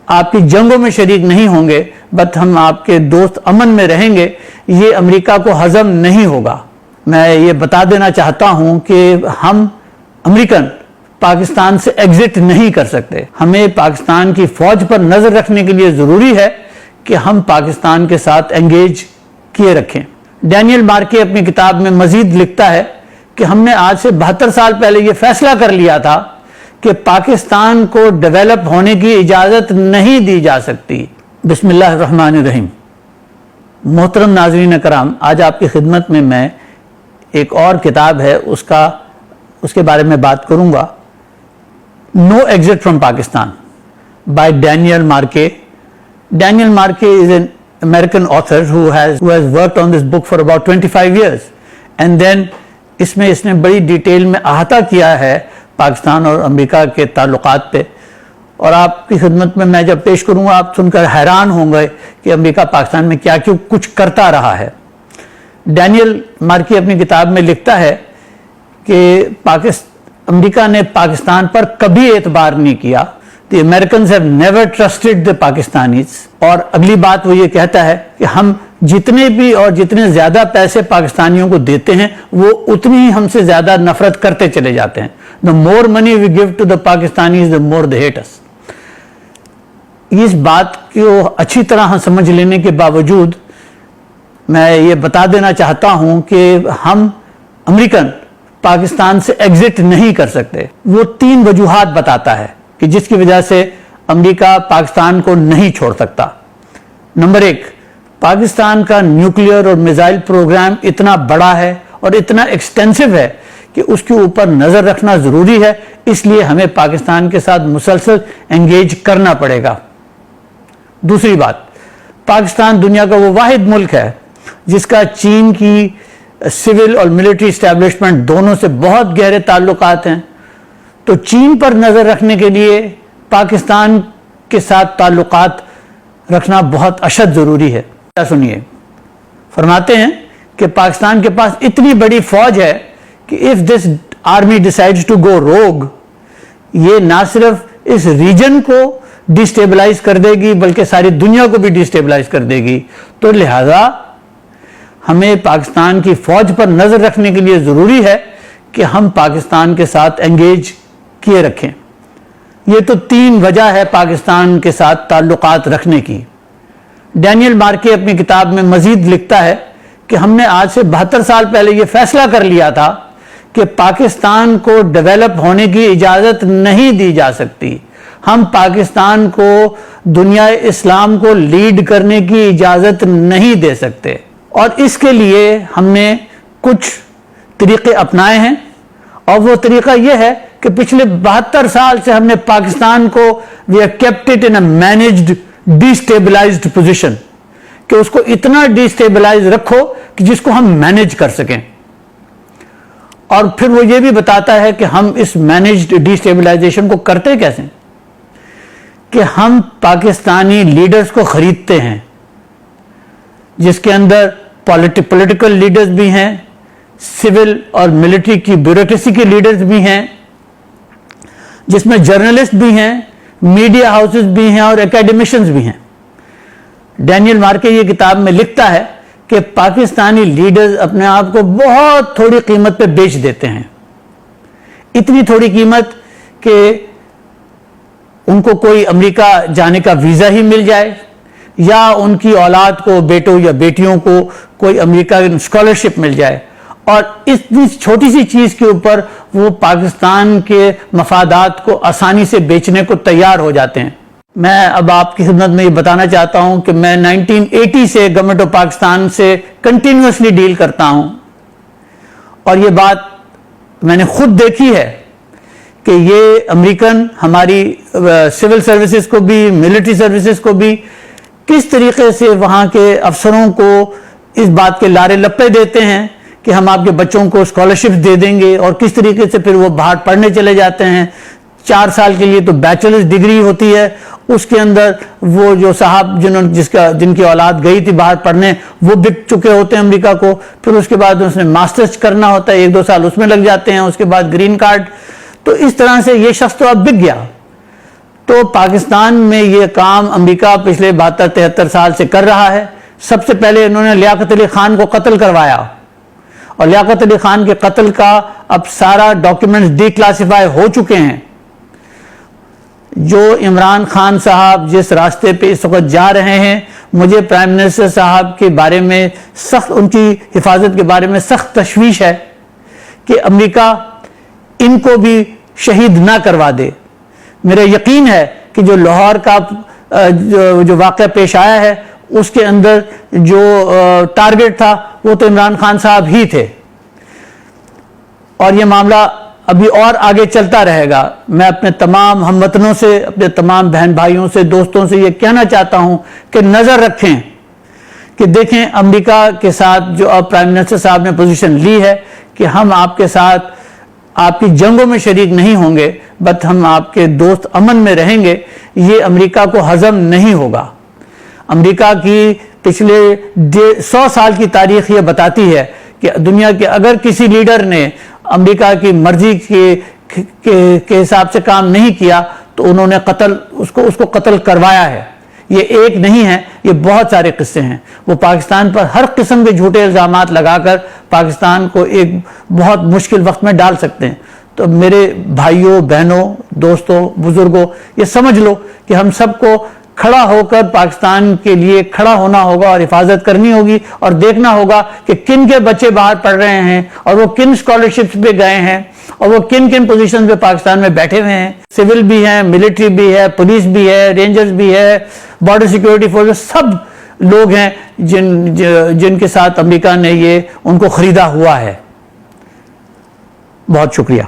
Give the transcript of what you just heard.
آپ کی جنگوں میں شریک نہیں ہوں گے، بٹ ہم آپ کے دوست امن میں رہیں گے، یہ امریکہ کو ہضم نہیں ہوگا۔ میں یہ بتا دینا چاہتا ہوں کہ ہم امریکن پاکستان سے ایگزٹ نہیں کر سکتے۔ ہمیں پاکستان کی فوج پر نظر رکھنے کے لیے ضروری ہے کہ ہم پاکستان کے ساتھ انگیج کیے رکھیں۔ ڈینیل مارکے اپنی کتاب میں مزید لکھتا ہے کہ ہم نے آج سے 72 سال پہلے یہ فیصلہ کر لیا تھا کہ پاکستان کو ڈیولپ ہونے کی اجازت نہیں دی جا سکتی۔ بسم اللہ الرحمن الرحیم۔ محترم ناظرین کرام، آج آپ کی خدمت میں ایک اور کتاب ہے اس کے بارے میں بات کروں گا، No Exit from Pakistan by Daniel Marke. Daniel Marke is an American author who has worked on this book for about 25 years. And then اس نے بڑی ڈیٹیل میں احاطہ کیا ہے پاکستان اور امریکہ کے تعلقات پہ، اور آپ کی خدمت میں جب پیش کروں گا آپ سن کر حیران ہوں گے کہ امریکہ پاکستان میں کیا کیوں کچھ کرتا رہا ہے۔ ڈینیل مارکی اپنی کتاب میں لکھتا ہے کہ امریکہ نے پاکستان پر کبھی اعتبار نہیں کیا۔ The Americans have never trusted the Pakistanis۔ اور اگلی بات وہ یہ کہتا ہے کہ ہم جتنے بھی اور جتنے زیادہ پیسے پاکستانیوں کو دیتے ہیں وہ اتنی ہی ہم سے زیادہ نفرت کرتے چلے جاتے ہیں۔ The more money we give to the Pakistanis, the more they hate us۔ اس بات کو اچھی طرح سمجھ لینے کے باوجود میں یہ بتا دینا چاہتا ہوں کہ ہم امریکن پاکستان سے ایگزٹ نہیں کر سکتے۔ وہ 3 وجوہات بتاتا ہے کہ جس کی وجہ سے امریکہ پاکستان کو نہیں چھوڑ سکتا۔ نمبر 1، پاکستان کا نیوکلیئر اور میزائل پروگرام اتنا بڑا ہے اور اتنا ایکسٹینسو ہے کہ اس کے اوپر نظر رکھنا ضروری ہے، اس لیے ہمیں پاکستان کے ساتھ مسلسل انگیج کرنا پڑے گا۔ دوسری بات، پاکستان دنیا کا وہ واحد ملک ہے جس کا چین کی سول اور ملٹری اسٹیبلشمنٹ دونوں سے بہت گہرے تعلقات ہیں، تو چین پر نظر رکھنے کے لیے پاکستان کے ساتھ تعلقات رکھنا بہت اشد ضروری ہے۔ سنیے، فرماتے ہیں کہ پاکستان کے پاس اتنی بڑی فوج ہے کہ if this army decides to go rogue، یہ نہ صرف اس ریجن کو ڈیسٹیبلائز کر دے گی بلکہ ساری دنیا کو بھی ڈیسٹیبلائز کر دے گی، تو لہذا ہمیں پاکستان کی فوج پر نظر رکھنے کے لیے ضروری ہے کہ ہم پاکستان کے ساتھ انگیج کیے رکھیں۔ یہ تو 3 وجہ ہے پاکستان کے ساتھ تعلقات رکھنے کی۔ ڈینیل مارکے اپنی کتاب میں مزید لکھتا ہے کہ ہم نے آج سے 72 سال پہلے یہ فیصلہ کر لیا تھا کہ پاکستان کو ڈیولپ ہونے کی اجازت نہیں دی جا سکتی۔ ہم پاکستان کو دنیا اسلام کو لیڈ کرنے کی اجازت نہیں دے سکتے، اور اس کے لیے ہم نے کچھ طریقے اپنائے ہیں، اور وہ طریقہ یہ ہے کہ پچھلے 72 سال سے ہم نے پاکستان کو we have kept it in a managed destabilized position، کہ اس کو اتنا ڈیسٹیبلائز رکھو کہ جس کو ہم مینیج کر سکیں۔ اور پھر وہ یہ بھی بتاتا ہے کہ ہم اس مینیجڈ ڈیسٹیبلائزیشن کو کرتے کیسے، کہ ہم پاکستانی لیڈرز کو خریدتے ہیں، جس کے اندر پولیٹیکل لیڈرز بھی ہیں، سول اور ملٹری کی بیوروکریسی کے لیڈرز بھی ہیں، جس میں جرنلسٹ بھی ہیں، میڈیا ہاؤسز بھی ہیں اور اکیڈمیشنز بھی ہیں۔ ڈینیل مارکے یہ کتاب میں لکھتا ہے کہ پاکستانی لیڈرز اپنے آپ کو بہت تھوڑی قیمت پہ بیچ دیتے ہیں، اتنی تھوڑی قیمت کہ ان کو کوئی امریکہ جانے کا ویزا ہی مل جائے، یا ان کی اولاد کو، بیٹوں یا بیٹیوں کو کوئی امریکہ اسکالرشپ مل جائے، اور اتنی چھوٹی سی چیز کے اوپر وہ پاکستان کے مفادات کو آسانی سے بیچنے کو تیار ہو جاتے ہیں۔ میں اب آپ کی خدمت میں یہ بتانا چاہتا ہوں کہ میں 1980 سے گورنمنٹ آف پاکستان سے کنٹینیوسلی ڈیل کرتا ہوں، اور یہ بات میں نے خود دیکھی ہے کہ یہ امریکن ہماری سول سروسز کو بھی، ملٹری سروسز کو بھی کس طریقے سے وہاں کے افسروں کو اس بات کے لارے لپے دیتے ہیں کہ ہم آپ کے بچوں کو اسکالرشپ دے دیں گے، اور کس طریقے سے پھر وہ باہر پڑھنے چلے جاتے ہیں۔ 4 سال کے لیے تو بیچلرز ڈگری ہوتی ہے، اس کے اندر وہ جو صاحب جن کی اولاد گئی تھی باہر پڑھنے وہ بک چکے ہوتے ہیں امریکہ کو، پھر اس کے بعد اس نے ماسٹرز کرنا ہوتا ہے، 1-2 سال اس میں لگ جاتے ہیں، اس کے بعد گرین کارڈ۔ تو اس طرح سے یہ شخص تو اب بک گیا۔ تو پاکستان میں یہ کام امریکہ پچھلے 72-73 سال سے کر رہا ہے۔ سب سے پہلے انہوں نے لیاقت علی خان کو قتل کروایا، اور لیاقت علی خان کے قتل کا اب سارا ڈاکیومنٹس ڈی کلاسیفائی ہو چکے ہیں۔ جو عمران خان صاحب جس راستے پہ اس وقت جا رہے ہیں، مجھے پرائم منسٹر صاحب کے بارے میں سخت، ان کی حفاظت کے بارے میں سخت تشویش ہے کہ امریکہ ان کو بھی شہید نہ کروا دے۔ میرا یقین ہے کہ جو لاہور کا جو واقعہ پیش آیا ہے اس کے اندر جو ٹارگٹ تھا وہ تو عمران خان صاحب ہی تھے، اور یہ معاملہ ابھی اور آگے چلتا رہے گا۔ میں اپنے تمام ہم وطنوں سے، اپنے تمام بہن بھائیوں سے، دوستوں سے یہ کہنا چاہتا ہوں کہ نظر رکھیں کہ دیکھیں امریکہ کے ساتھ جو اب پرائم منسٹر صاحب نے پوزیشن لی ہے کہ ہم آپ کے ساتھ آپ کی جنگوں میں شریک نہیں ہوں گے، بٹ ہم آپ کے دوست امن میں رہیں گے، یہ امریکہ کو ہضم نہیں ہوگا۔ امریکہ کی پچھلے 100 سال کی تاریخ یہ بتاتی ہے کہ دنیا کے اگر کسی لیڈر نے امریکہ کی مرضی کے حساب سے کام نہیں کیا تو انہوں نے اس کو قتل کروایا ہے۔ یہ ایک نہیں ہے، یہ بہت سارے قصے ہیں۔ وہ پاکستان پر ہر قسم کے جھوٹے الزامات لگا کر پاکستان کو ایک بہت مشکل وقت میں ڈال سکتے ہیں۔ تو میرے بھائیوں، بہنوں، دوستوں، بزرگوں، یہ سمجھ لو کہ ہم سب کو کھڑا ہو کر پاکستان کے لیے کھڑا ہونا ہوگا اور حفاظت کرنی ہوگی، اور دیکھنا ہوگا کہ کن کے بچے باہر پڑھ رہے ہیں، اور وہ کن اسکالرشپس پہ گئے ہیں، اور وہ کن کن پوزیشن پہ پاکستان میں بیٹھے ہوئے ہیں۔ سول بھی ہیں، ملٹری بھی ہے، پولیس بھی ہے، رینجرز بھی ہے، بارڈر سیکیورٹی فورس، سب لوگ ہیں جن کے ساتھ امریکہ نے ان کو خریدا ہوا ہے۔ بہت شکریہ۔